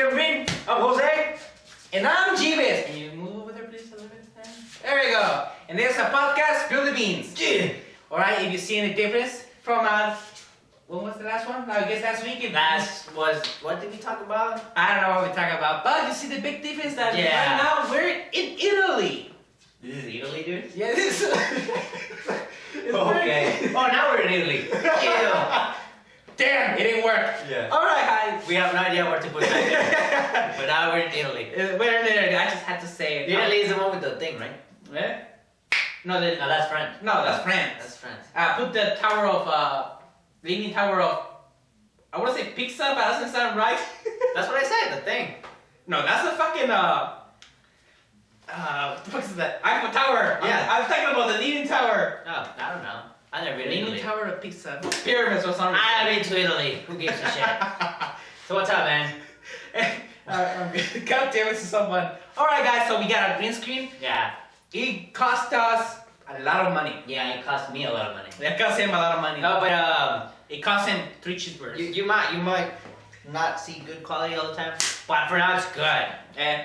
Kevin. I'm Jose. And I'm Jeebus. Can you move over there, please, a little bit? There we go. And there's a podcast, Spill the Beans. Yeah. Alright, if you see any difference from, when was the last one? I guess last week. Last was, what did we talk about? I don't know what we talk about, but you see the big difference that Yeah. right now we're in Italy. This is Italy, dude? Yeah, this is... Okay. Oh, now we're in Italy. Yeah. Damn, it didn't work. Yeah. Alright, guys. We have no idea where to put that. But now we're in Italy. We're in Italy. I just had to say it. Italy is the one with the thing, right? Eh? No, the, No, that's France. no, that's France. That's France. Put the tower of, leaning tower of, I want to say pizza, but that doesn't sound right. That's what I said, the thing. No, that's a fucking, what the fuck is that? Eiffel Tower. Yeah. I'm talking about the leaning tower. No, I don't know. I never been to Leaning Italy. tower of pizza. Pyramids or something. I've been to Italy. Who gives a shit? So what's up, man? God damn it to someone. Alright guys, so we got a green screen. Yeah. It cost us a lot of money. Yeah, it cost me a lot of money. It cost him a lot of money. No, but It cost him 3 cheeseburgers. you might not see good quality all the time, but for now it's good. And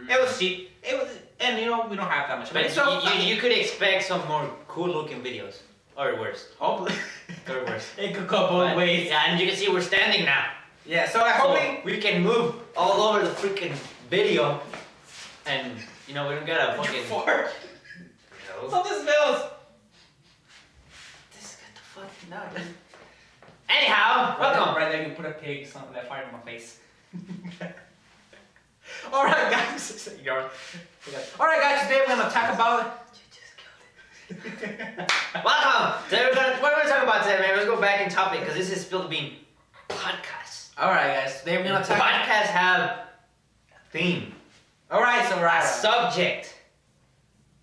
it was cheap. It was, and you know, we don't have that much. But But it's so funny. you could expect some more cool looking videos. Or worse. Hopefully. Or worse. It could go both But- ways. Yeah, and you can see we're standing now. Yeah, so I'm So hoping. we can move all over the freaking video. And, you know, we don't gotta fucking... Fart. No. Something smells. This got the fuck... No, dude. Anyhow, welcome. Right there, you put a pig, something that fired in my face. Alright, guys. Alright, guys, today we're gonna talk about. Welcome. Today what are we gonna talk about today, man? Let's go back in topic, because this is Spill the Bean podcast. Alright, guys, today we're gonna talk. Podcasts have a theme. Alright, so A right. subject.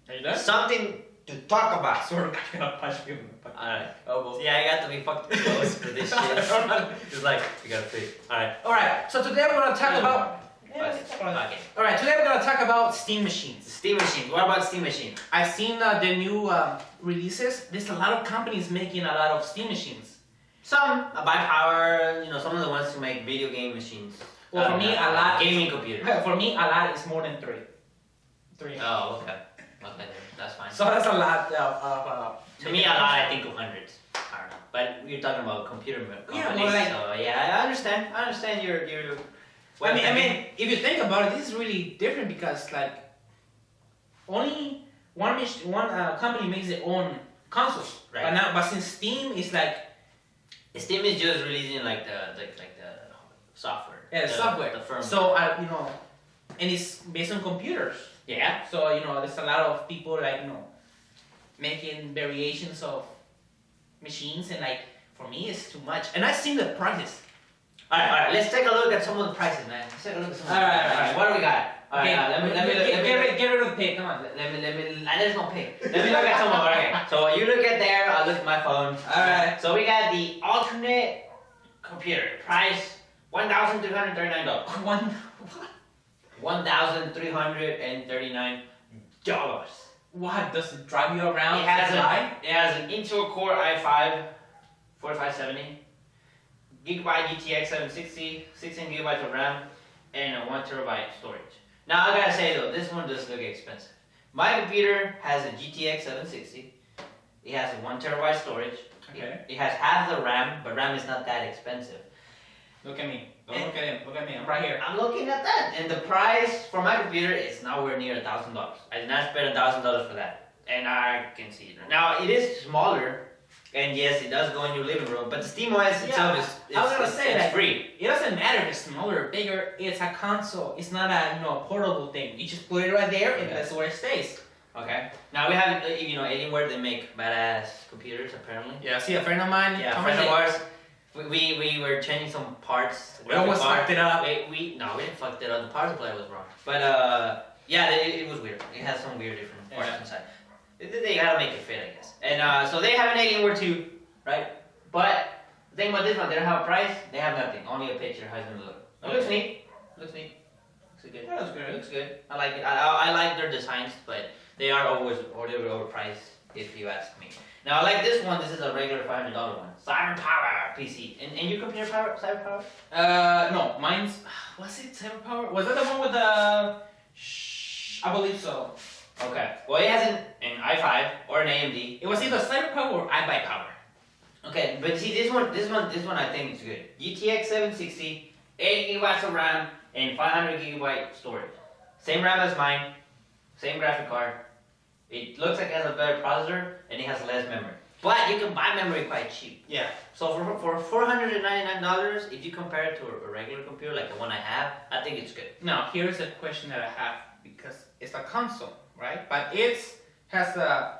Are you done? Something to talk about. Sort of gonna punch me in the fucking Alright. elbow. Yeah, I got to be fucking close for this shit. It's like, you gotta fit. Alright. Alright, so today we're gonna talk about. Okay. Alright, today we're gonna talk about steam machines. Steam machine. What about steam machine? I've seen the new releases. There's a lot of companies making a lot of steam machines. Some by power, you know, some of the ones who make video game machines. Well, for me, a lot. Gaming computer. For me, a lot is more than 3. 3. Oh, okay. Okay, that's fine. So that's a lot of. To me, a lot, I think of hundreds. I don't know. But you're talking about computer companies, Yeah, well, like- so yeah, I understand. I understand your. I mean, if you think about it, this is really different because like only one company makes their own consoles. Right. But since Steam is like Steam is just releasing like the software. the software. The firmware. So you know, and it's based on computers. yeah. So you know, there's a lot of people like making variations of machines, and like for me, it's too much. And I've seen the prices. Alright, let's take a look at some of the prices, man. Let's take a look at some of the Alright, prices. alright. What do we got? Okay, Alright, get rid of the pig. Come on. there's no pay. Let me look at some of it. Okay, so you look at there, I'll look at my phone. Alright. So we got the alternate computer. Price $1,339. One. $1,339. What does it drive you around? It has Fly? it has an Intel Core i5 4570, Gigabyte GTX 760, 16 gigabytes of RAM, and a 1 terabyte storage. Now I gotta say though, this one does look expensive. My computer has a GTX 760. It has a 1 terabyte storage. Okay. It has half the RAM, but RAM is not that expensive. Look at me. Don't look at him. Look at me. I'm right here. I'm looking at that, and the price for my computer is nowhere near $1,000. I did not spend $1,000 for that, and I can see it. Now it is smaller, and yes, it does go in your living room, but the SteamOS itself is I was gonna say it's that free. it doesn't matter if it's smaller or bigger. It's a console. It's not a portable thing. You just put it right there, and Okay. that's where it stays. Okay. Now we have anywhere they make badass computers apparently. Yeah. See, a friend of mine. Yeah, told friend me of that- ours. We were changing some parts. We almost fucked it up. We didn't fuck it up. The power supply was wrong. But yeah, it was weird. It has some weird different parts Yeah. inside. They gotta make it fit, I guess. And so they have an Alienware 2, right? But the thing about this one, they don't have a price. They have nothing. Only a picture. How it's gonna look. It looks neat. Looks neat. Looks good. Yeah, that's good. It looks good. I like it. I like their designs, but they are always overpriced if you ask me. Now I like this one. This is a regular $500 one. Cyber Power PC. And you compare Cyber Power? No, mine's Was it 7 power? Was that the one with the? I believe so. Okay. Well, it has an i5 or an AMD. It was either Cyber Power or iBuy Power. Okay, but see this one I think is good. GTX 760, 8 gigabytes of RAM, and 500 gigabyte storage. Same RAM as mine, same graphic card. It looks like it has a better processor and it has less memory. But you can buy memory quite cheap. Yeah. So for $499, if you compare it to a regular computer like the one I have, I think it's good. Now here's a question that I have because it's a console, right? But it has a.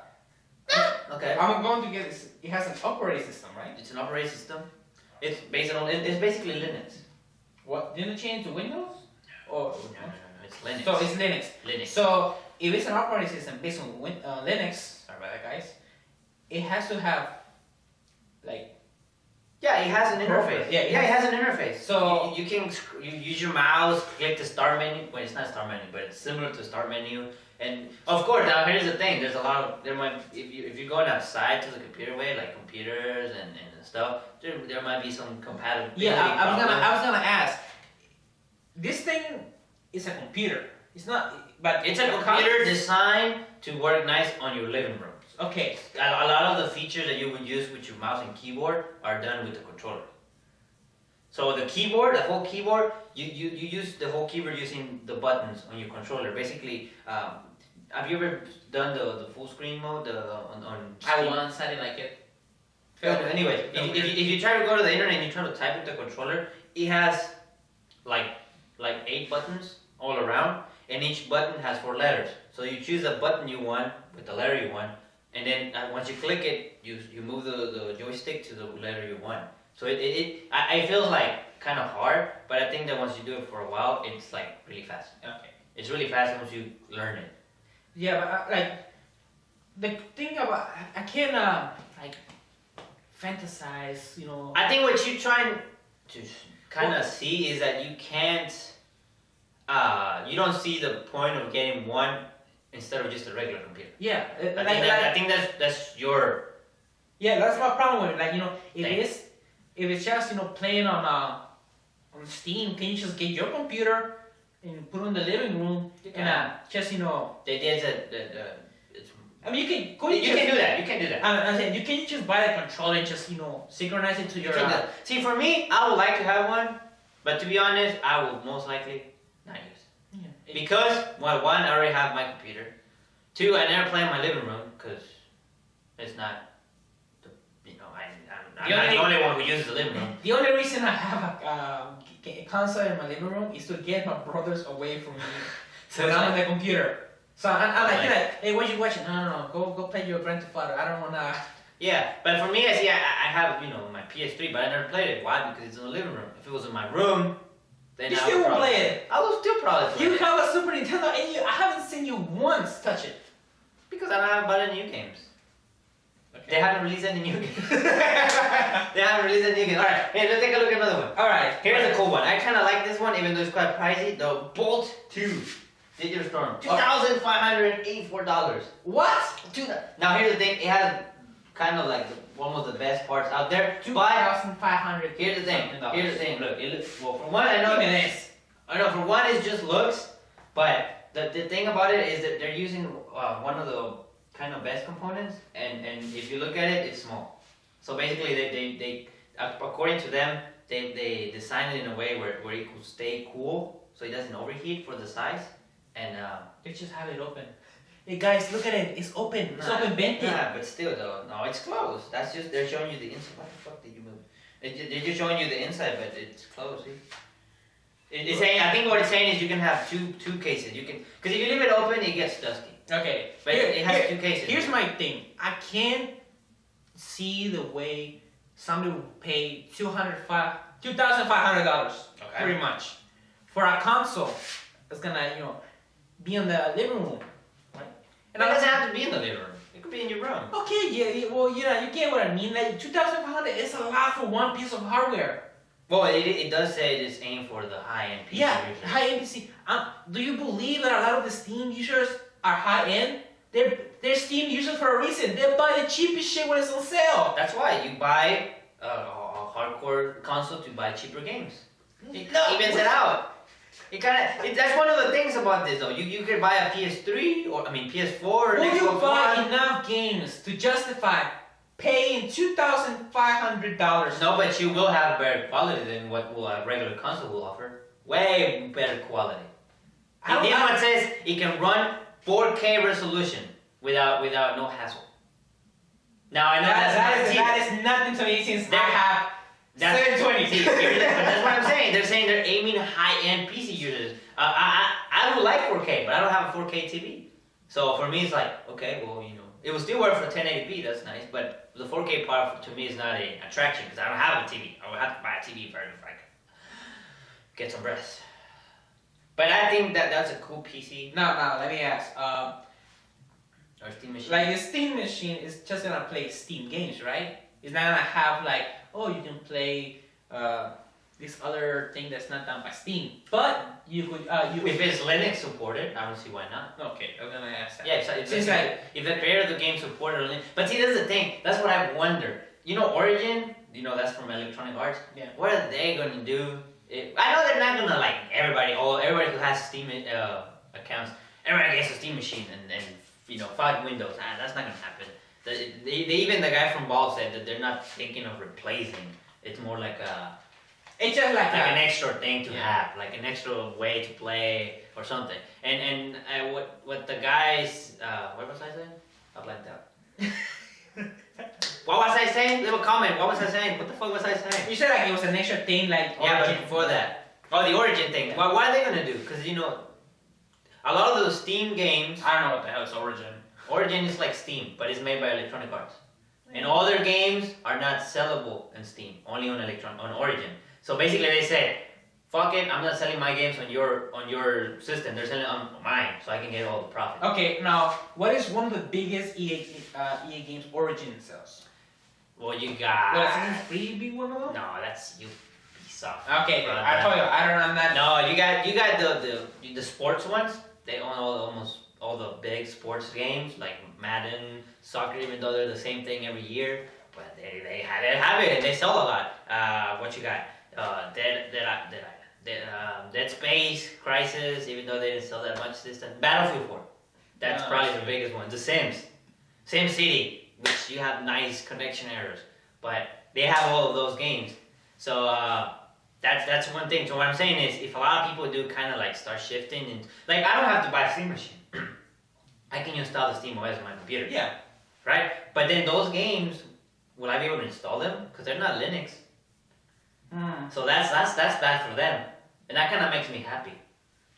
Okay. I'm going to get this. It has an operating system, right? It's an operating system. It's basically Linux. What? Didn't it change to Windows? Or No. It's Linux. So it's Linux. Linux. So if it's an operating system based on Linux, sorry about that, guys, it has to have like. Yeah, it has an interface. Yeah, it has an interface. So you can you use your mouse, click the start menu. Well, it's not start menu, but it's similar to start menu. And of course, now here's the thing. There's a lot of if you're going outside to the computer way, like computers and stuff, there might be some compatibility. yeah, I problems. was gonna ask. This thing is a computer. It's not, but It's a computer designed to work nice on your living room. Okay. A lot of the features that you would use with your mouse and keyboard are done with the controller. So the keyboard, the whole keyboard, you use the whole keyboard using the buttons on your controller. Basically, have you ever done the full screen mode on I Steam? once I didn't like it. Anyway, if you try to go to the internet and you try to type with the controller, it has like 8 buttons all around, and each button has 4 letters. So you choose the button you want with the letter you want, and then once you click it, you move the joystick to the letter you want. So it feels like kind of hard, but I think that once you do it for a while, it's like really fast. Okay. It's really fast once you learn it. Yeah, but like the thing about I can't like fantasize, you know. I think what you're trying to kind of see is that you can't, you don't see the point of getting one instead of just a regular computer. Yeah, I think that's your. Yeah, that's my problem with it. Like, you know, Thanks. if it's just, you know, playing on Steam, can you just get your computer and put it in the living room and just, you know. They did it's. I mean, you can You can do that. You can do that. I'm saying you can just buy the controller and just, you know, synchronize it to your. See, for me, I would like to have one, but to be honest, I will most likely not use it. Yeah. Because one, I already have my computer. 2, I never play in my living room because it's not. I'm not the only one who uses the living room. The only reason I have a console in my living room is to get my brothers away from me. So when it's I'm on like, the computer. So I'm like, hey, what you watching? No, go play your Grand Theft Auto. I don't wanna. yeah, but for me, I have my PS3, but I never played it. Why? Because it's in the living room. If it was in my room, then You I still would won't probably play it. I will still probably play You it. have a Super Nintendo and I haven't seen you once touch it. Because I don't have bought any new games. They haven't released any new games. They haven't released any new games. Alright, hey, let's take a look at another one. Alright. Here's a cool one. I kind of like this one, even though it's quite pricey. The Bolt 2 Digital Storm. $2,584. What? Now here's the thing. It has kind of like one of the best parts out there. But $2,500. here's the thing. Look, it looks, well, for one, I know for one, it just looks. But the thing about it is that they're using one of the kind of best components, and if you look at it, it's small. So basically, they according to them, they designed it in a way where it could stay cool, so it doesn't overheat for the size, and They just have it open. Hey guys, look at it. It's open. It's open vented. Yeah, but still though, no, it's closed. That's just they're showing you the inside. What the fuck did you move? They're just showing you the inside, but it's closed. See? It's saying. I think what it's saying is you can have two cases. You can, because if you leave it open, it gets dusty. Okay. But it has 2 cases. Here's my thing. I can't see the way somebody would pay $2,500. Okay. Pretty much for a console that's gonna be in the living room, right? And it doesn't have to be in the living room. It could be in your room. Okay, well, you get what I mean. Like $2,500 is a lot for one piece of hardware. Well, it does say it's aimed for the high-end PC users. high-end PC. Do you believe that a lot of the Steam users are high-end? They're Steam users for a reason. They buy the cheapest shit when it's on sale. That's why you buy a hardcore console to buy cheaper games. It evens it out. That's one of the things about this though. You could buy a PS3 or PS4 or Will you Xbox buy One. enough games to justify paying $2,500? No, but you will have better quality than what a regular console will offer. Way better quality. This one says it can run 4K resolution without no hassle. Now I know that is nothing to me since I have 720. But that's what I'm saying. They're saying they're aiming high-end PC users. I would like 4K, but I don't have a 4K TV. So for me, it's like, okay, well, it will still work for 1080p. That's nice, but the 4K part to me is not an attraction because I don't have a TV. I would have to buy a TV if I could get some rest. But I think that's a cool PC. Now let me ask. Or Steam machine. Like the Steam machine is just gonna play Steam games, right? It's not gonna have like, oh, you can play this other thing that's not done by Steam. But you could if it's Linux supported, I don't see why not. Okay, I'm gonna ask that. Yeah, if the creator of the game supported Linux, but see, that's the thing. That's what I wonder. Origin. That's from Electronic Arts. Yeah. What are they gonna do? I know they're not gonna like everybody who has Steam accounts. Everybody gets a Steam machine and 5 Windows. That's not gonna happen. Even the guy from Valve said that they're not thinking of replacing. It's more like it's just like an extra thing to have, like an extra way to play or something. And what the guys what was I saying? I blanked out. What was I saying? Leave a comment. What was I saying? What the fuck was I saying? You said like it was an extra thing, like yeah, but before that, the Origin thing. Yeah. Well, what are they gonna do? Because a lot of those Steam games. I don't know what the hell is Origin. Origin is like Steam, but it's made by Electronic Arts. And all their games are not sellable in Steam, only on Origin. So basically they said, fuck it, I'm not selling my games on your system. They're selling on mine, so I can get all the profit. Okay, now what is one of the biggest EA games Origin sells? Well, you got. Will Assassin's Creed be one of them? No, that's Ubisoft. Okay, I told you, I don't know that. No, you got the sports ones. They own almost all the big sports games like Madden, soccer, even though they're the same thing every year. But they have it and they sell a lot. What you got? Dead Space, Crisis, even though they didn't sell that much this time. Battlefield 4. That's probably the biggest one. The Sims. SimCity, which you have nice connection errors. But they have all of those games. So that's one thing. So what I'm saying is if a lot of people do kind of like start shifting and like I don't have to buy a Steam machine. I can install the Steam OS on my computer. Yeah. Right? But then those games, will I be able to install them? Because they're not Linux. So that's bad for them. And that kind of makes me happy.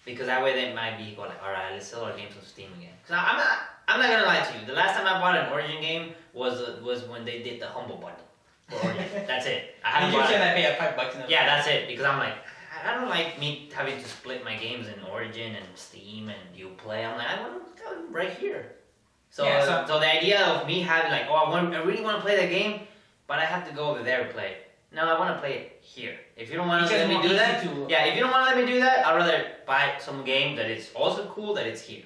Because that way they might be going like, alright, let's sell our games on Steam again. Because I'm not gonna lie to you. The last time I bought an Origin game was when they did the Humble Bundle for Origin. That's it. Did you say I pay $5 Yeah, that's it. Because I'm like, I don't like me having to split my games in Origin and Steam and Uplay. I'm like, I want them right here. So the idea of me having like, I really want to play the game, but I have to go over there and play it. No, I want to play it here. If you don't want to let me do that, if you don't want to let me do that, I'd rather buy some game that is also cool that it's here.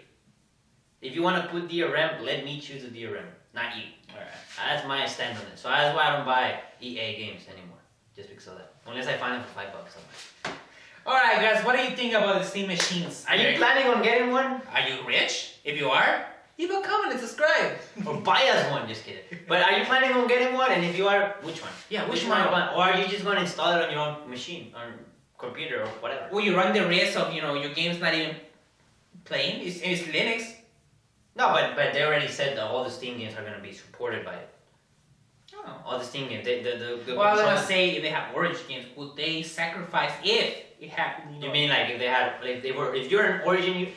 If you want to put DRM, let me choose the DRM, not you. Alright. That's my stand on it. So that's why I don't buy EA games anymore, just because of that. Unless I find them for $5 somewhere. Alright guys, what do you think about the Steam machines? Are you planning on getting one? Are you rich? If you are, leave a comment and subscribe. Or buy us one, just kidding. But are you planning on getting one? And if you are, which one? Yeah, which one? Or are you just going to install it on your own machine, or computer, or whatever? Will you run the risk of, your game's not even playing? It's Linux. No, but they already said that all the Steam games are going to be supported by it. Oh. All the Steam games. Well, I was going to say, if they have Origin games, would they sacrifice if it happened? You mean like if you're an Origin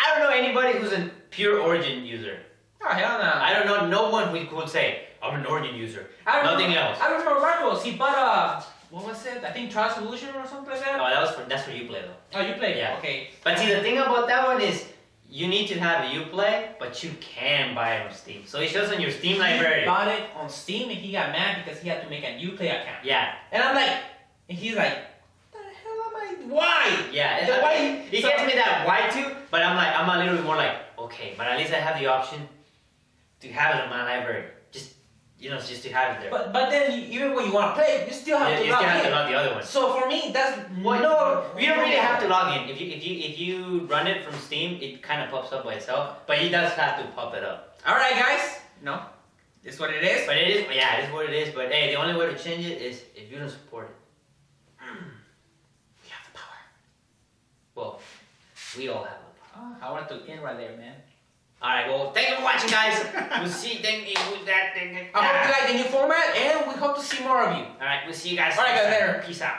I don't know anybody who's a pure Origin user. Oh, hell no. I don't know no one who could say, I'm an Origin user. Nothing else. I remember Marcos, he bought what was it? I think Trials Evolution or something like that? Oh, that's for Uplay though. Oh, you played? Yeah. Okay. But see, the thing about that one is, you need to have a Uplay, but you can buy it on Steam. So it shows on your Steam library. He bought it on Steam and he got mad because he had to make a Uplay account. Yeah. And I'm like, and he's like, the hell am I? Why? Yeah. Why? He gets me that why too, but I'm a little bit more like, okay, but at least I have the option to have it in my library. Just to have it there. But then even when you want to play it, you still have to log the other one. So for me, that's no You don't really have to log in. If you run it from Steam, it kind of pops up by itself. But it does have to pop it up. All right, guys. No, this is what it is. But it is, yeah, it is what it is. But hey, the only way to change it is if you don't support it. We have the power. Well, we all have it. Oh, I wanted to end right there, man. All right, well, thank you for watching, guys. We'll see. Thank you with that. I hope you like the new format, and we hope to see more of you. All right, we'll see you guys. All right, guys, next time. later. Peace out.